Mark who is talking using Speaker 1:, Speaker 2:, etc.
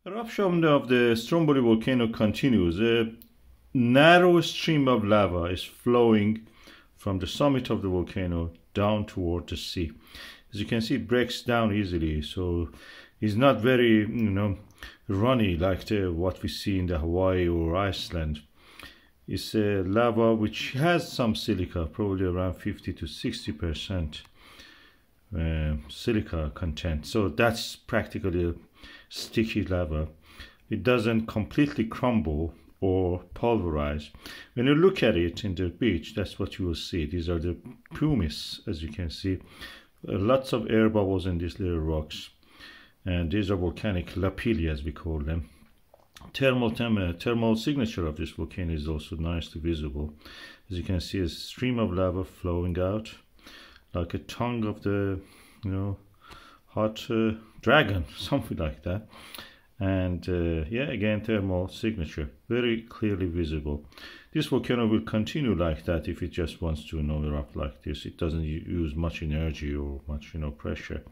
Speaker 1: Eruption of the Stromboli volcano continues. A narrow stream of lava is flowing from the summit of the volcano down toward the sea. As you can see, it breaks down easily, so it's not very, runny like what we see in the Hawaii or Iceland. It's a lava which has some silica, probably around 50 to 60% silica content. So that's practically a sticky lava. It doesn't completely crumble or pulverize. When you look at it in the beach, that's what you will see. These are the pumice, as you can see. Lots of air bubbles in these little rocks. And these are volcanic lapilli, as we call them. Thermal signature of this volcano is also nicely visible. As you can see, a stream of lava flowing out like a tongue of the hot dragon, something like that. And yeah, again, thermal signature very clearly visible. This volcano will continue like that if it just wants to erupt like this. It doesn't use much energy or much pressure.